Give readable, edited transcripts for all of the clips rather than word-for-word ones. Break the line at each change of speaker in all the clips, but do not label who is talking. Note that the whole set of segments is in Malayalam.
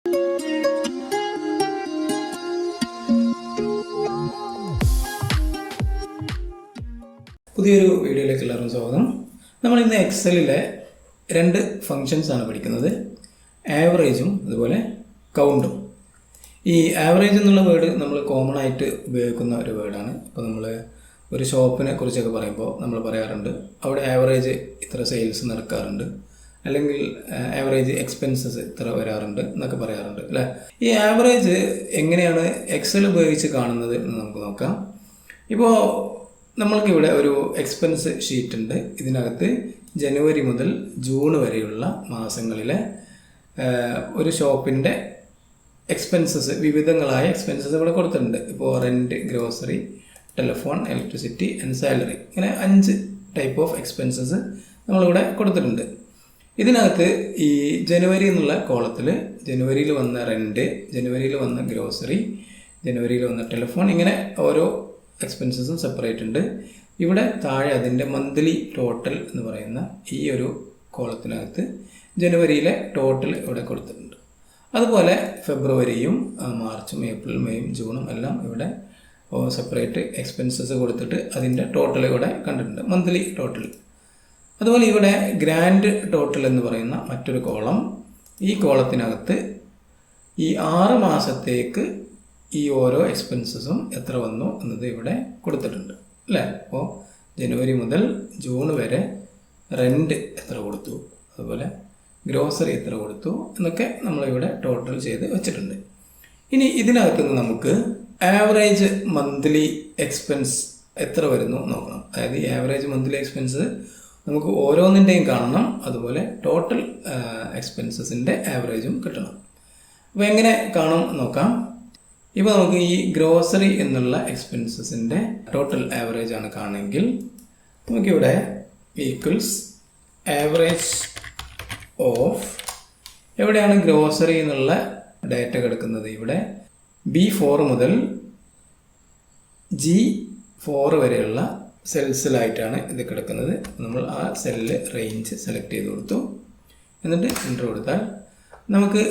പുതിയൊരു വീഡിയോയിലേക്ക് എല്ലാവർക്കും സ്വാഗതം. നമ്മൾ ഇന്ന് എക്സലിലെ 2 ഫങ്ഷൻസ് ആണ് പഠിക്കുന്നത്, ആവറേജും അതുപോലെ കൗണ്ടും. ഈ ആവറേജ് എന്നുള്ള വേർഡ് നമ്മൾ കോമൺ ആയിട്ട് ഉപയോഗിക്കുന്ന ഒരു വേർഡാണ്. ഇപ്പോൾ നമ്മൾ ഒരു ഷോപ്പിനെ കുറിച്ചൊക്കെ പറയുമ്പോൾ നമ്മൾ പറയാറുണ്ട് അവിടെ ആവറേജ് ഇത്ര സെയിൽസ് നടക്കാറുണ്ട്, അല്ലെങ്കിൽ ആവറേജ് എക്സ്പെൻസസ് ഇത്ര വരാറുണ്ട് എന്നൊക്കെ പറയാറുണ്ട് അല്ലേ. ഈ ആവറേജ് എങ്ങനെയാണ് എക്സൽ ഉപയോഗിച്ച് കാണുന്നത് എന്ന് നമുക്ക് നോക്കാം. ഇപ്പോൾ നമ്മൾക്കിവിടെ ഒരു എക്സ്പെൻസ് ഷീറ്റ് ഉണ്ട്. ഇതിനകത്ത് ജനുവരി മുതൽ ജൂൺ വരെയുള്ള മാസങ്ങളിലെ ഒരു ഷോപ്പിൻ്റെ എക്സ്പെൻസസ്, വിവിധങ്ങളായ എക്സ്പെൻസസ് ഇവിടെ കൊടുത്തിട്ടുണ്ട്. ഇപ്പോൾ rent, grocery, telephone, electricity and salary, ഇങ്ങനെ 5 ടൈപ്പ് ഓഫ് എക്സ്പെൻസസ് നമ്മളിവിടെ കൊടുത്തിട്ടുണ്ട്. ഇതിനകത്ത് ഈ ജനുവരി എന്നുള്ള കോളത്തിൽ ജനുവരിയിൽ വന്ന റെൻറ്റ്, ജനുവരിയിൽ വന്ന ഗ്രോസറി, ജനുവരിയിൽ വന്ന ടെലിഫോൺ, ഇങ്ങനെ ഓരോ എക്സ്പെൻസസും സെപ്പറേറ്റ് ഉണ്ട്. ഇവിടെ താഴെ അതിൻ്റെ മന്ത്ലി ടോട്ടൽ എന്ന് പറയുന്ന ഈ ഒരു കോളത്തിനകത്ത് ജനുവരിയിലെ ടോട്ടൽ ഇവിടെ കൊടുത്തിട്ടുണ്ട്. അതുപോലെ ഫെബ്രുവരിയും മാർച്ചും ഏപ്രിൽ മെയും ജൂണും എല്ലാം ഇവിടെ സെപ്പറേറ്റ് എക്സ്പെൻസസ് കൊടുത്തിട്ട് അതിൻ്റെ ടോട്ടൽ ഇവിടെ കണ്ടിട്ടുണ്ട്, മന്ത്ലി ടോട്ടൽ. അതുപോലെ ഇവിടെ ഗ്രാൻഡ് ടോട്ടൽ എന്ന് പറയുന്ന മറ്റൊരു കോളം, ഈ കോളത്തിനകത്ത് ഈ 6 മാസത്തേക്ക് ഈ ഓരോ എക്സ്പെൻസസും എത്ര വന്നു എന്നത് ഇവിടെ കൊടുത്തിട്ടുണ്ട് അല്ലേ. അപ്പോൾ ജനുവരി മുതൽ ജൂൺ വരെ റെൻറ്റ് എത്ര കൊടുത്തു, അതുപോലെ ഗ്രോസറി എത്ര കൊടുത്തു എന്നൊക്കെ നമ്മളിവിടെ ടോട്ടൽ ചെയ്ത് വെച്ചിട്ടുണ്ട്. ഇനി ഇതിനകത്തുനിന്ന് നമുക്ക് ആവറേജ് മന്ത്ലി എക്സ്പെൻസ് എത്ര വരുന്നു നോക്കണം. അതായത് ഈ ആവറേജ് മന്ത്ലി എക്സ്പെൻസ് നമുക്ക് ഓരോന്നിൻ്റെയും കാണണം, അതുപോലെ ടോട്ടൽ എക്സ്പെൻസസിൻ്റെ ആവറേജും കിട്ടണം. അപ്പോൾ എങ്ങനെ കാണും നോക്കാം. ഇപ്പോൾ നമുക്ക് ഈ ഗ്രോസറി എന്നുള്ള എക്സ്പെൻസസിൻ്റെ ടോട്ടൽ ആവറേജ് ആണ് കാണുമെങ്കിൽ നമുക്കിവിടെ ഈക്വൽസ് ആവറേജ് ഓഫ്, എവിടെയാണ് ഗ്രോസറി എന്നുള്ള ഡാറ്റ കിടക്കുന്നത്, ഇവിടെ B4 മുതൽ G4 വരെയുള്ള സെൽസിലായിട്ടാണ് ഇത് കിടക്കുന്നത്. നമ്മൾ ആ സെല്ല് റേഞ്ച് സെലക്ട് ചെയ്ത് കൊടുത്തു, എന്നിട്ട് എൻ്റർ കൊടുത്താൽ നമുക്ക്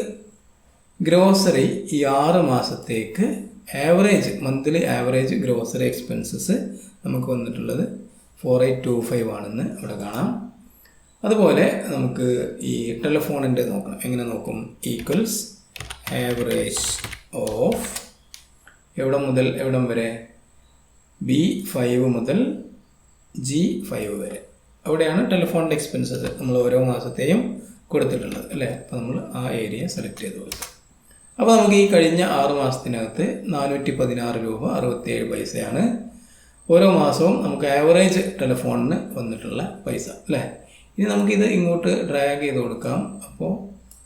ഗ്രോസറി ഈ 6 മാസത്തേക്ക് average monthly average grocery expenses നമുക്ക് വന്നിട്ടുള്ളത് 4825 ആണെന്ന് ഇവിടെ കാണാം. അതുപോലെ നമുക്ക് ഈ ടെലിഫോണിൻ്റെ നോക്കണം. എങ്ങനെ നോക്കും? ഈക്വൽസ് ആവറേജ് ഓഫ് എവിടെ മുതൽ എവിടം വരെ, B5 മുതൽ G5 വരെ, അവിടെയാണ് ടെലിഫോണിൻ്റെ എക്സ്പെൻസസ് നമ്മൾ ഓരോ മാസത്തെയും കൊടുത്തിട്ടുള്ളത് അല്ലേ. അപ്പോൾ നമ്മൾ ആ ഏരിയ സെലക്ട് ചെയ്ത് കൊടുക്കും. അപ്പോൾ നമുക്ക് ഈ കഴിഞ്ഞ 6 മാസത്തിനകത്ത് 416 രൂപ 67 പൈസയാണ് ഓരോ മാസവും നമുക്ക് ആവറേജ് ടെലിഫോണിന് വന്നിട്ടുള്ള പൈസ അല്ലേ. ഇനി നമുക്കിത് ഇങ്ങോട്ട് ഡ്രാഗ് ചെയ്ത് കൊടുക്കാം. അപ്പോൾ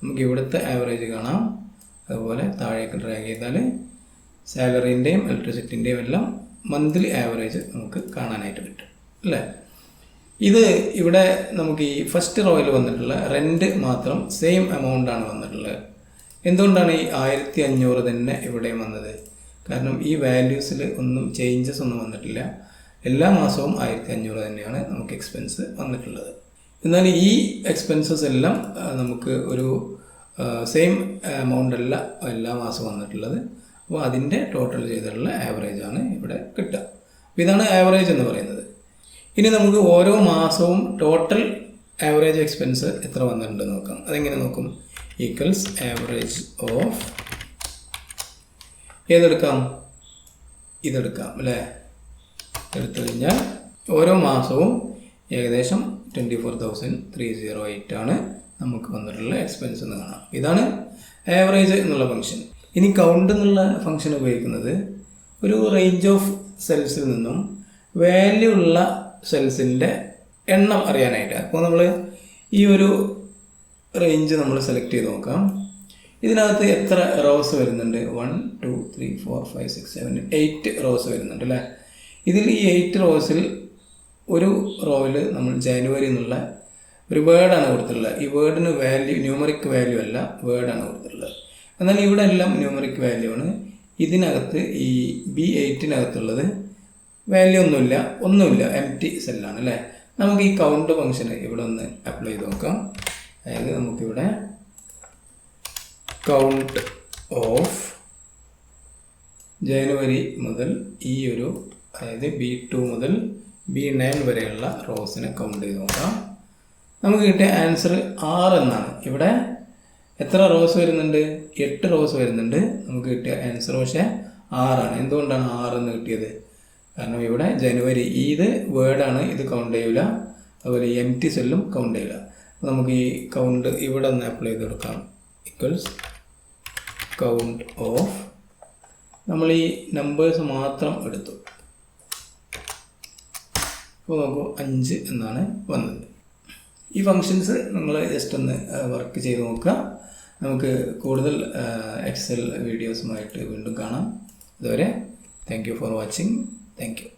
നമുക്ക് ഇവിടുത്തെ ആവറേജ് കാണാം. അതുപോലെ താഴേക്ക് ഡ്രാഗ് ചെയ്താൽ സാലറിൻ്റെയും ഇലക്ട്രിസിറ്റിൻ്റെയും എല്ലാം മന്ത്ലി ആവറേജ് നമുക്ക് കാണാനായിട്ട് പറ്റും അല്ലേ. ഇത് ഇവിടെ നമുക്ക് ഈ ഫസ്റ്റ് റോയിൽ വന്നിട്ടുള്ള റെൻറ്റ് മാത്രം സെയിം എമൗണ്ട് ആണ് വന്നിട്ടുള്ളത്. എന്തുകൊണ്ടാണ് ഈ 1500 തന്നെ ഇവിടെയും വന്നത്? കാരണം ഈ വാല്യൂസിൽ ഒന്നും ചേഞ്ചസ് ഒന്നും വന്നിട്ടില്ല. എല്ലാ മാസവും 1500 തന്നെയാണ് നമുക്ക് എക്സ്പെൻസ് വന്നിട്ടുള്ളത്. എന്നാൽ ഈ എക്സ്പെൻസസ് എല്ലാം നമുക്ക് ഒരു സെയിം എമൗണ്ട് അല്ല എല്ലാ മാസവും വന്നിട്ടുള്ളത്. അപ്പോൾ അതിൻ്റെ ടോട്ടൽ ചെയ്തിട്ടുള്ള ആവറേജ് ആണ് ഇവിടെ കിട്ടുക. അപ്പോൾ ഇതാണ് ആവറേജ് എന്ന് പറയുന്നത്. ഇനി നമുക്ക് ഓരോ മാസവും ടോട്ടൽ ആവറേജ് എക്സ്പെൻസ് എത്ര വന്നിട്ടുണ്ട് നോക്കാം. അതെങ്ങനെ നോക്കും? ഈക്വൽസ് ആവറേജ് ഓഫ്, ഏതെടുക്കാം? ഇതെടുക്കാം അല്ലേ. എടുത്തു കഴിഞ്ഞാൽ ഓരോ മാസവും ഏകദേശം 24,308 ആണ് നമുക്ക് വന്നിട്ടുള്ള എക്സ്പെൻസ് എന്ന് കാണാം. ഇതാണ് ആവറേജ് എന്നുള്ള ഫംഗ്ഷൻ. ഇനി കൗണ്ട് എന്നുള്ള ഫംഗ്ഷൻ ഉപയോഗിക്കുന്നത് ഒരു റേഞ്ച് ഓഫ് സെൽസിൽ നിന്നും വാല്യൂ ഉള്ള സെൽസിൻ്റെ എണ്ണം അറിയാനായിട്ട്. അപ്പോൾ നമ്മൾ ഈ ഒരു റേഞ്ച് നമ്മൾ സെലക്ട് ചെയ്ത് നോക്കാം. ഇതിനകത്ത് എത്ര റോസ് വരുന്നുണ്ട്? 1 2 3 4 5 6 7 8 റോസ് വരുന്നുണ്ട് അല്ലേ. ഇതിൽ ഈ 8 റോസിൽ ഒരു റോയിൽ നമ്മൾ ജനുവരി എന്നുള്ള ഒരു വേർഡാണ് കൊടുത്തിട്ടുള്ളത്. ഈ വേർഡിന് വാല്യൂ ന്യൂമറിക് വാല്യൂ അല്ല, വേർഡാണ് കൊടുത്തിട്ടുള്ളത്. എന്നാൽ ഇവിടെ എല്ലാം ന്യൂമറിക് വാല്യൂ ആണ്. ഇതിനകത്ത് ഈ B8-നകത്തുള്ളത് വാല്യൂ ഒന്നുമില്ല, എം ടി സെല്ലാണ് അല്ലേ. നമുക്ക് ഈ കൗണ്ട് ഫംഗ്ഷന് ഇവിടെ ഒന്ന് അപ്ലൈ ചെയ്ത് നോക്കാം. അതായത് നമുക്കിവിടെ കൗണ്ട് ഓഫ് ജനുവരി മുതൽ ഈ ഒരു അതായത് B2 മുതൽ B9 വരെയുള്ള റോസിനെ കൗണ്ട് ചെയ്ത് നോക്കാം. നമുക്ക് കിട്ടിയ ആൻസർ 6 എന്നാണ്. ഇവിടെ എത്ര റോസ് വരുന്നുണ്ട്? 8 റോസ് വരുന്നുണ്ട്. നമുക്ക് കിട്ടിയ ആൻസർ പക്ഷേ 6 ആണ്. എന്തുകൊണ്ടാണ് 6 എന്ന് കിട്ടിയത്? കാരണം ഇവിടെ ജനുവരി ഇത് വേർഡാണ്, ഇത് കൗണ്ട് ചെയ്യില്ല. അതുപോലെ എംപ്റ്റി സെല്ലും കൗണ്ട് ചെയ്യില്ല. അപ്പോൾ നമുക്ക് ഈ കൗണ്ട് ഇവിടെ ഒന്ന് അപ്ലൈ ചെയ്ത് കൊടുക്കാം. ഈക്വൽസ് കൗണ്ട് ഓഫ്, നമ്മൾ ഈ നമ്പേഴ്സ് മാത്രം എടുത്തു. അപ്പോൾ നോക്കൂ 5 എന്നാണ് വന്നത്. ഈ ഫങ്ഷൻസ് നിങ്ങൾ ജസ്റ്റ് ഒന്ന് വർക്ക് ചെയ്ത് നോക്കുക. നമുക്ക് കൂടുതൽ എക്സൽ വീഡിയോസുമായിട്ട് വീണ്ടും കാണാം. അതുവരെ thank you for watching. Thank you.